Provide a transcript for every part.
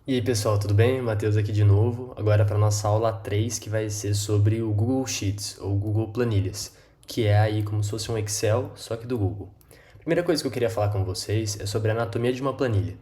E aí pessoal, tudo bem? Matheus aqui de novo, agora para nossa aula 3, que vai ser sobre o Google Sheets, ou Google Planilhas, que é aí como se fosse um Excel, só que do Google. A primeira coisa que eu queria falar com vocês é sobre a anatomia de uma planilha.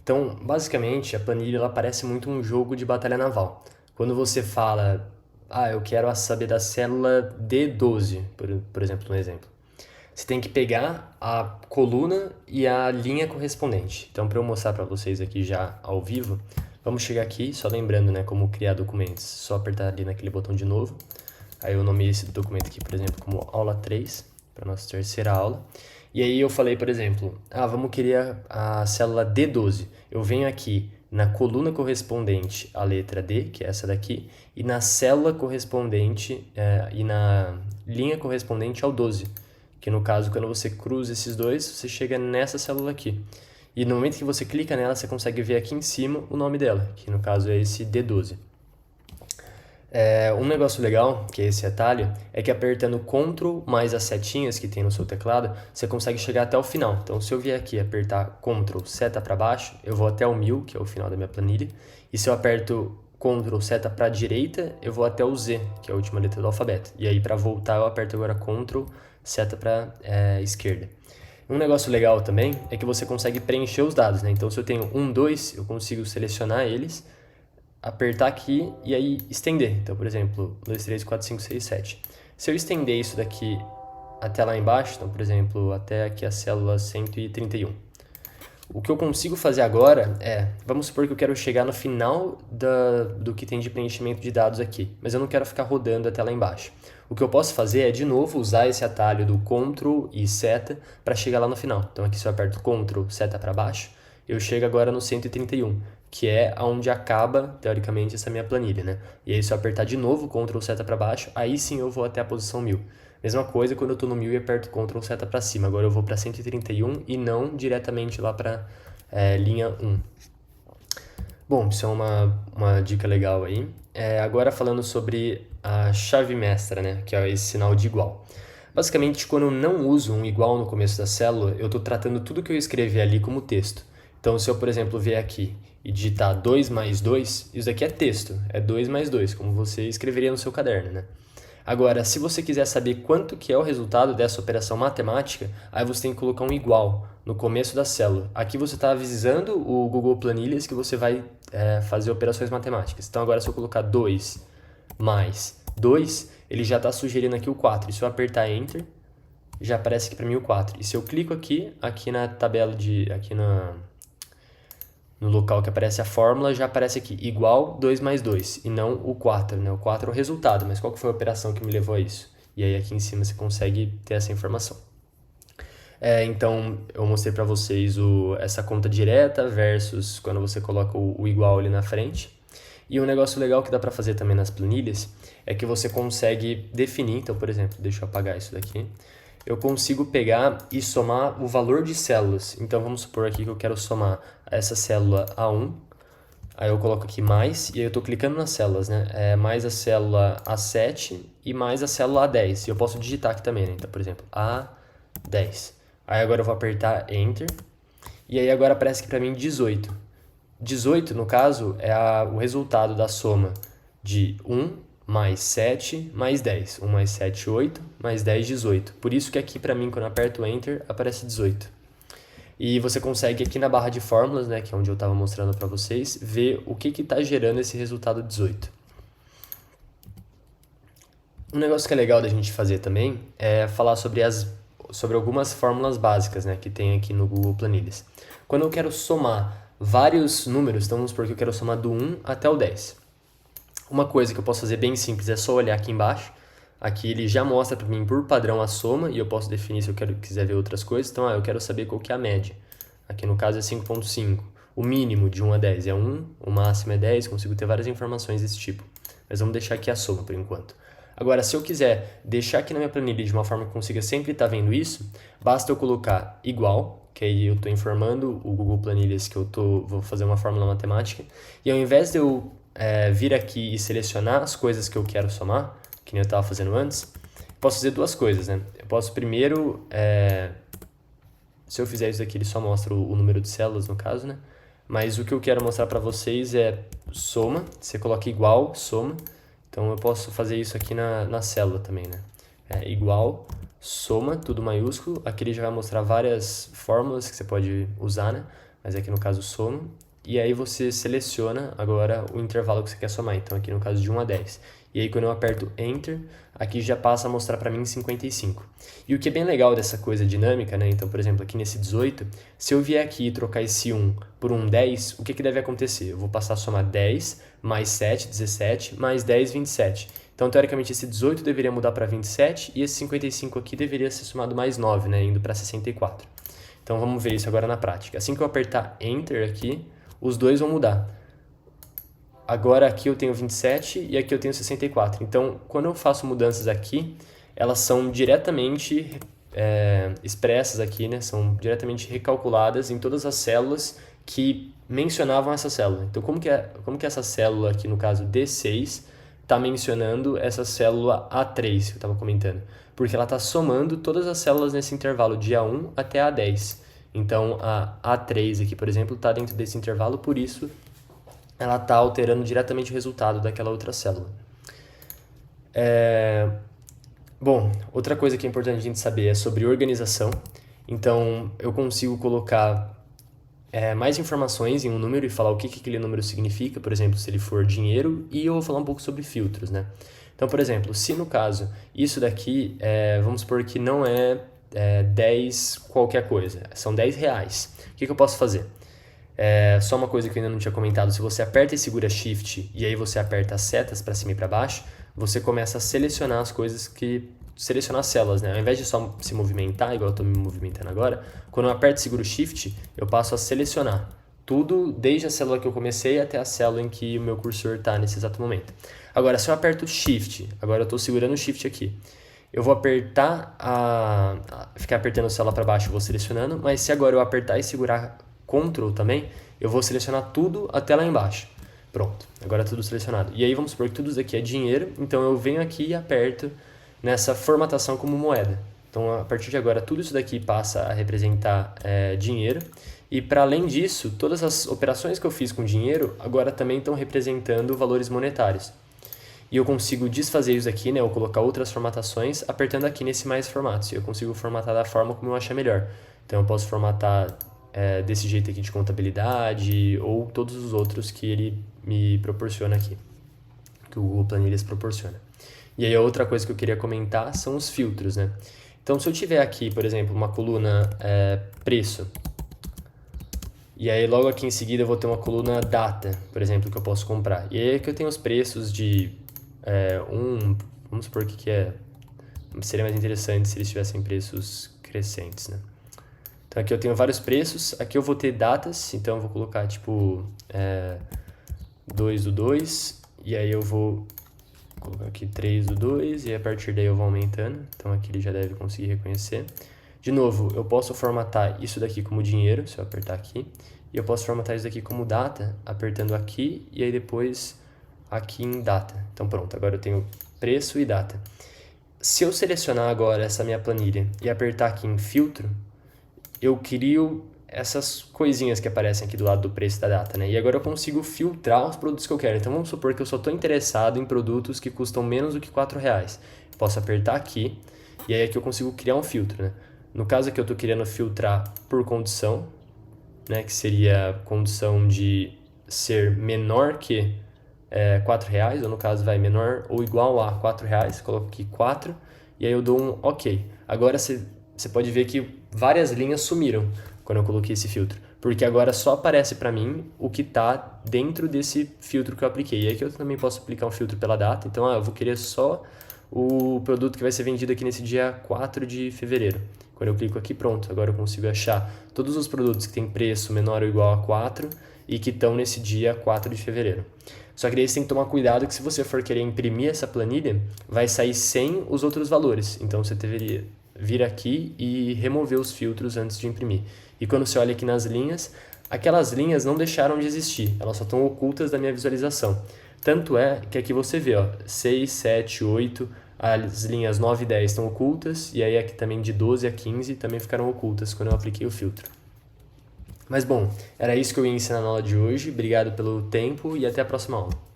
Então, basicamente, a planilha ela parece muito um jogo de batalha naval. Quando você fala, eu quero saber da célula D12, por exemplo, um exemplo. Você tem que pegar a coluna e a linha correspondente. Então, para eu mostrar para vocês aqui já ao vivo, vamos chegar aqui, só lembrando, né, como criar documentos. Só apertar ali naquele botão de novo. Aí eu nomeei esse documento aqui, por exemplo, como aula 3, para nossa terceira aula. E aí eu falei, por exemplo, vamos criar a célula D12. Eu venho aqui na coluna correspondente à letra D, que é essa daqui, e na célula correspondente e na linha correspondente ao 12. Que no caso, quando você cruza esses dois, você chega nessa célula aqui. E no momento que você clica nela, você consegue ver aqui em cima o nome dela, que no caso é esse D12. Um negócio legal, que é esse atalho, é que apertando Ctrl mais as setinhas que tem no seu teclado, você consegue chegar até o final. Então, se eu vier aqui apertar Ctrl seta para baixo, eu vou até o 1000, que é o final da minha planilha. E se eu aperto Ctrl seta para a direita, eu vou até o Z, que é a última letra do alfabeto. E aí, para voltar, eu aperto agora Ctrl seta para esquerda. Um negócio legal também é que você consegue preencher os dados, né? Então, se eu tenho 1, 2, eu consigo selecionar eles, apertar aqui e aí estender. Então, por exemplo, 2, 3, 4, 5, 6, 7. Se eu estender isso daqui até lá embaixo, então, por exemplo, até aqui a célula 131. O que eu consigo fazer agora vamos supor que eu quero chegar no final do que tem de preenchimento de dados aqui, mas eu não quero ficar rodando até lá embaixo. O que eu posso fazer é, de novo, usar esse atalho do Ctrl e seta para chegar lá no final. Então aqui se eu aperto Ctrl, seta para baixo, eu chego agora no 131, que é onde acaba, teoricamente, essa minha planilha, né? E aí se eu apertar de novo Ctrl, seta para baixo, aí sim eu vou até a posição 1000. Mesma coisa quando eu estou no 1000 e aperto Ctrl seta para cima. Agora eu vou para 131 e não diretamente lá para linha 1. Bom, isso é uma dica legal aí. Agora falando sobre a chave mestra, né, que é esse sinal de igual. Basicamente, quando eu não uso um igual no começo da célula, eu estou tratando tudo que eu escrevi ali como texto. Então, se eu, por exemplo, vier aqui e digitar 2 mais 2, isso aqui é texto, é 2 mais 2, como você escreveria no seu caderno, né? Agora, se você quiser saber quanto que é o resultado dessa operação matemática, aí você tem que colocar um igual no começo da célula. Aqui você está avisando o Google Planilhas que você vai fazer operações matemáticas. Então agora se eu colocar 2 mais 2, ele já está sugerindo aqui o 4. E se eu apertar Enter, já aparece aqui para mim o 4. E se eu clico aqui na tabela no local que aparece a fórmula, já aparece aqui igual 2 mais 2, e não o 4, né? O 4 é o resultado, mas qual que foi a operação que me levou a isso? E aí aqui em cima você consegue ter essa informação. Então, eu mostrei para vocês essa conta direta versus quando você coloca o igual ali na frente. E um negócio legal que dá para fazer também nas planilhas é que você consegue definir, então, por exemplo, deixa eu apagar isso daqui, eu consigo pegar e somar o valor de células. Então, vamos supor aqui que eu quero somar essa célula A1, aí eu coloco aqui mais, e aí eu estou clicando nas células, né? Mais a célula A7 e mais a célula A10. E eu posso digitar aqui também, né? Então, por exemplo, A10. Aí agora eu vou apertar Enter, e aí agora aparece aqui para mim 18. 18, no caso, é o resultado da soma de 1 mais 7 mais 10. 1 mais 7, 8, mais 10, 18. Por isso que aqui, para mim, quando eu aperto Enter, aparece 18. E você consegue aqui na barra de fórmulas, né, que é onde eu estava mostrando para vocês, ver o que está gerando esse resultado 18. Um negócio que é legal da gente fazer também é falar sobre algumas fórmulas básicas, né, que tem aqui no Google Planilhas. Quando eu quero somar vários números, então vamos supor que eu quero somar do 1 até o 10. Uma coisa que eu posso fazer bem simples é só olhar aqui embaixo. Aqui ele já mostra para mim por padrão a soma e eu posso definir se eu quiser ver outras coisas. Então, eu quero saber qual que é a média. Aqui no caso é 5.5. O mínimo de 1 a 10 é 1, o máximo é 10, consigo ter várias informações desse tipo. Mas vamos deixar aqui a soma por enquanto. Agora, se eu quiser deixar aqui na minha planilha de uma forma que eu consiga sempre estar vendo isso, basta eu colocar igual, que aí eu estou informando o Google Planilhas que eu vou fazer uma fórmula matemática, e ao invés de eu vir aqui e selecionar as coisas que eu quero somar, que nem eu estava fazendo antes, posso fazer duas coisas, né? Eu posso primeiro, se eu fizer isso aqui, ele só mostra o número de células, no caso, né? Mas o que eu quero mostrar para vocês é soma, você coloca igual, soma. Então eu posso fazer isso aqui na célula também, né? Igual, soma, tudo maiúsculo. Aqui ele já vai mostrar várias fórmulas que você pode usar, né? Mas aqui no caso soma. E aí você seleciona agora o intervalo que você quer somar. Então aqui no caso de 1 a 10. E aí quando eu aperto Enter, aqui já passa a mostrar para mim 55. E o que é bem legal dessa coisa dinâmica, né? Então, por exemplo, aqui nesse 18, se eu vier aqui e trocar esse 1 por um 10, o que deve acontecer? Eu vou passar a somar 10 mais 7, 17, mais 10, 27. Então, teoricamente, esse 18 deveria mudar para 27 e esse 55 aqui deveria ser somado mais 9, né? Indo para 64. Então, vamos ver isso agora na prática. Assim que eu apertar Enter aqui, os dois vão mudar. Agora aqui eu tenho 27 e aqui eu tenho 64. Então, quando eu faço mudanças aqui, elas são diretamente expressas aqui, né? São diretamente recalculadas em todas as células que mencionavam essa célula. Então, como que essa célula aqui, no caso D6, está mencionando essa célula A3 que eu estava comentando? Porque ela está somando todas as células nesse intervalo de A1 até A10. Então, a A3 aqui, por exemplo, está dentro desse intervalo, por isso ela está alterando diretamente o resultado daquela outra célula. Bom, outra coisa que é importante a gente saber é sobre organização. Então, eu consigo colocar mais informações em um número e falar o que aquele número significa, por exemplo, se ele for dinheiro, e eu vou falar um pouco sobre filtros, né? Então, por exemplo, se no caso, isso daqui, vamos supor que não é 10 qualquer coisa, são 10 reais. O que eu posso fazer? Só uma coisa que eu ainda não tinha comentado, se você aperta e segura Shift e aí você aperta as setas para cima e para baixo, você começa a selecionar as coisas selecionar as células, né? Ao invés de só se movimentar, igual eu estou me movimentando agora, quando eu aperto e seguro Shift, eu passo a selecionar tudo, desde a célula que eu comecei até a célula em que o meu cursor está nesse exato momento. Agora, se eu aperto Shift, agora eu estou segurando o Shift aqui, eu vou apertar ficar apertando a célula para baixo, eu vou selecionando, mas se agora eu apertar e segurar Ctrl também, eu vou selecionar tudo até lá embaixo. Pronto, agora tudo selecionado. E aí vamos supor que tudo isso aqui é dinheiro, então eu venho aqui e aperto nessa formatação como moeda. Então a partir de agora tudo isso daqui passa a representar dinheiro. E para além disso, todas as operações que eu fiz com dinheiro agora também estão representando valores monetários. E eu consigo desfazer isso aqui, né, ou colocar outras formatações apertando aqui nesse mais formatos. E eu consigo formatar da forma como eu achar melhor. Então eu posso formatar desse jeito aqui de contabilidade ou todos os outros que ele me proporciona aqui, que o Google Planilhas proporciona. E aí a outra coisa que eu queria comentar são os filtros, né? Então se eu tiver aqui, por exemplo, uma coluna preço, e aí logo aqui em seguida eu vou ter uma coluna data, por exemplo, que eu posso comprar. E aí aqui eu tenho os preços de vamos supor que seria mais interessante se eles tivessem preços crescentes, né? Então aqui eu tenho vários preços, aqui eu vou ter datas, então eu vou colocar tipo 2 do 2, e aí eu vou colocar aqui 3 do 2, e a partir daí eu vou aumentando, então aqui ele já deve conseguir reconhecer. De novo, eu posso formatar isso daqui como dinheiro, se eu apertar aqui, e eu posso formatar isso daqui como data, apertando aqui, e aí depois aqui em data. Então pronto, agora eu tenho preço e data. Se eu selecionar agora essa minha planilha e apertar aqui em filtro, eu crio essas coisinhas que aparecem aqui do lado do preço da data, né? E agora eu consigo filtrar os produtos que eu quero. Então vamos supor que eu só estou interessado em produtos que custam menos do que R$4. Posso apertar aqui e aí aqui eu consigo criar um filtro, né? No caso aqui eu estou querendo filtrar por condição, né? Que seria condição de ser menor que R$4, ou no caso vai menor ou igual a R$4, coloco aqui 4 e aí eu dou um OK. Agora você pode ver que várias linhas sumiram quando eu coloquei esse filtro, porque agora só aparece para mim o que está dentro desse filtro que eu apliquei. E aqui eu também posso aplicar um filtro pela data, então eu vou querer só o produto que vai ser vendido aqui nesse dia 4 de fevereiro. Quando eu clico aqui, pronto, agora eu consigo achar todos os produtos que têm preço menor ou igual a 4 e que estão nesse dia 4 de fevereiro. Só que daí você tem que tomar cuidado que se você for querer imprimir essa planilha, vai sair sem os outros valores. Então você deveria vir aqui e remover os filtros antes de imprimir. E quando você olha aqui nas linhas, aquelas linhas não deixaram de existir, elas só estão ocultas da minha visualização. Tanto é que aqui você vê, 6, 7, 8, as linhas 9 e 10 estão ocultas, e aí aqui também de 12 a 15 também ficaram ocultas quando eu apliquei o filtro. Mas bom, era isso que eu ia ensinar na aula de hoje. Obrigado pelo tempo e até a próxima aula.